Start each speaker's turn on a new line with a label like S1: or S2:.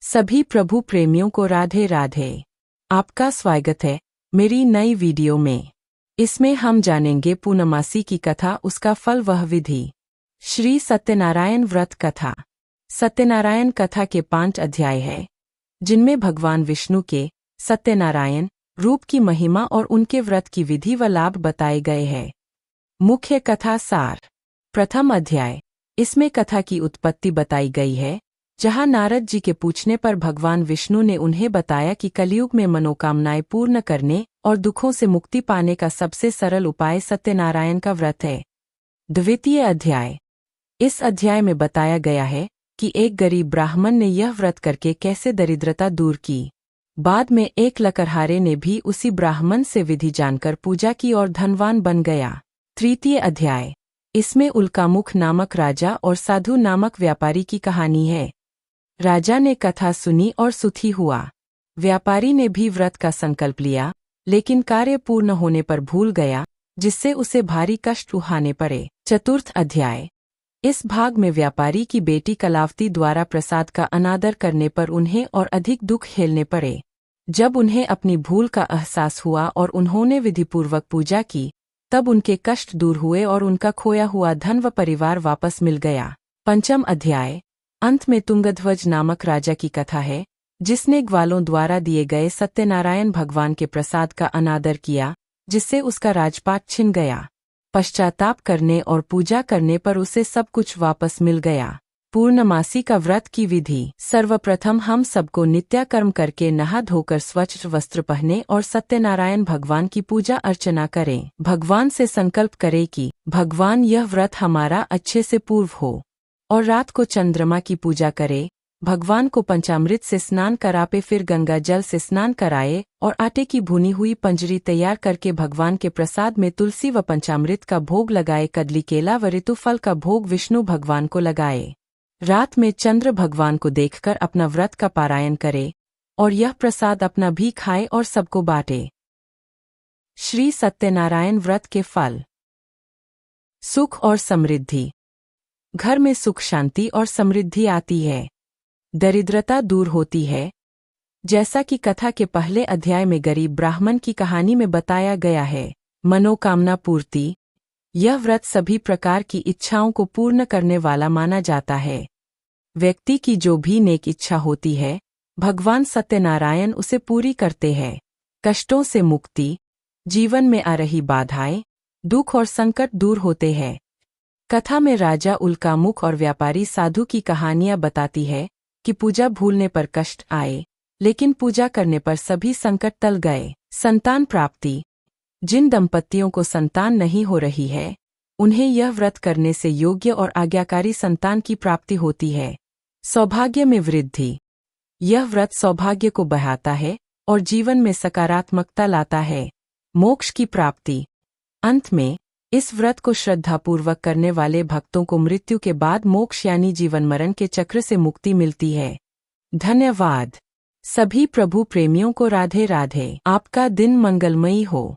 S1: सभी प्रभु प्रेमियों को राधे राधे। आपका स्वागत है मेरी नई वीडियो में। इसमें हम जानेंगे पूर्णमासी की कथा, उसका फल, वह विधि। श्री सत्यनारायण व्रत कथा। सत्यनारायण कथा के 5 अध्याय हैं, जिनमें भगवान विष्णु के सत्यनारायण रूप की महिमा और उनके व्रत की विधि व लाभ बताए गए हैं। मुख्य कथा सार। प्रथम अध्याय, इसमें कथा की उत्पत्ति बताई गई है, जहां नारद जी के पूछने पर भगवान विष्णु ने उन्हें बताया कि कलयुग में मनोकामनाएं पूर्ण करने और दुखों से मुक्ति पाने का सबसे सरल उपाय सत्यनारायण का व्रत है। द्वितीय अध्याय, इस अध्याय में बताया गया है कि एक गरीब ब्राह्मण ने यह व्रत करके कैसे दरिद्रता दूर की। बाद में एक लकड़हारे ने भी उसी ब्राह्मण से विधि जानकर पूजा की और धनवान बन गया। तृतीय अध्याय, इसमें उल्कामुख नामक राजा और साधु नामक व्यापारी की कहानी है। राजा ने कथा सुनी और सुखी हुआ। व्यापारी ने भी व्रत का संकल्प लिया, लेकिन कार्य पूर्ण होने पर भूल गया, जिससे उसे भारी कष्ट उठाने पड़े। चतुर्थ अध्याय, इस भाग में व्यापारी की बेटी कलावती द्वारा प्रसाद का अनादर करने पर उन्हें और अधिक दुख झेलने पड़े। जब उन्हें अपनी भूल का एहसास हुआ और उन्होंने विधिपूर्वक पूजा की, तब उनके कष्ट दूर हुए और उनका खोया हुआ धन व परिवार वापस मिल गया। पंचम अध्याय, अंत में तुंगध्वज नामक राजा की कथा है, जिसने ग्वालों द्वारा दिए गए सत्यनारायण भगवान के प्रसाद का अनादर किया, जिससे उसका राजपाट छिन गया। पश्चाताप करने और पूजा करने पर उसे सब कुछ वापस मिल गया। पूर्णमासी का व्रत की विधि। सर्वप्रथम हम सबको नित्याकर्म करके नहा धोकर स्वच्छ वस्त्र पहने और सत्यनारायण भगवान की पूजा अर्चना करें। भगवान से संकल्प करें कि भगवान, यह व्रत हमारा अच्छे से पूर्व हो, और रात को चंद्रमा की पूजा करे। भगवान को पंचामृत से स्नान करापे, फिर गंगा जल से स्नान कराए और आटे की भुनी हुई पंजरी तैयार करके भगवान के प्रसाद में तुलसी व पंचामृत का भोग लगाए। कदली, केला व ऋतुफल का भोग विष्णु भगवान को लगाए। रात में चंद्र भगवान को देखकर अपना व्रत का पारायण करे और यह प्रसाद अपना भी खाए और सबको बांटे। श्री सत्यनारायण व्रत के फल। सुख और समृद्धि। घर में सुख, शांति और समृद्धि आती है। दरिद्रता दूर होती है, जैसा कि कथा के पहले अध्याय में गरीब ब्राह्मण की कहानी में बताया गया है। मनोकामना पूर्ति। यह व्रत सभी प्रकार की इच्छाओं को पूर्ण करने वाला माना जाता है। व्यक्ति की जो भी नेक इच्छा होती है, भगवान सत्यनारायण उसे पूरी करते हैं। कष्टों से मुक्ति। जीवन में आ रही बाधाएं, दुख और संकट दूर होते हैं। कथा में राजा उल्कामुख और व्यापारी साधु की कहानियां बताती है कि पूजा भूलने पर कष्ट आए, लेकिन पूजा करने पर सभी संकट टल गए। संतान प्राप्ति। जिन दंपतियों को संतान नहीं हो रही है, उन्हें यह व्रत करने से योग्य और आज्ञाकारी संतान की प्राप्ति होती है। सौभाग्य में वृद्धि। यह व्रत सौभाग्य को बढ़ाता है और जीवन में सकारात्मकता लाता है। मोक्ष की प्राप्ति। अंत में इस व्रत को श्रद्धापूर्वक करने वाले भक्तों को मृत्यु के बाद मोक्ष यानी जीवन मरण के चक्र से मुक्ति मिलती है। धन्यवाद। सभी प्रभु प्रेमियों को राधे राधे। आपका दिन मंगलमयी हो।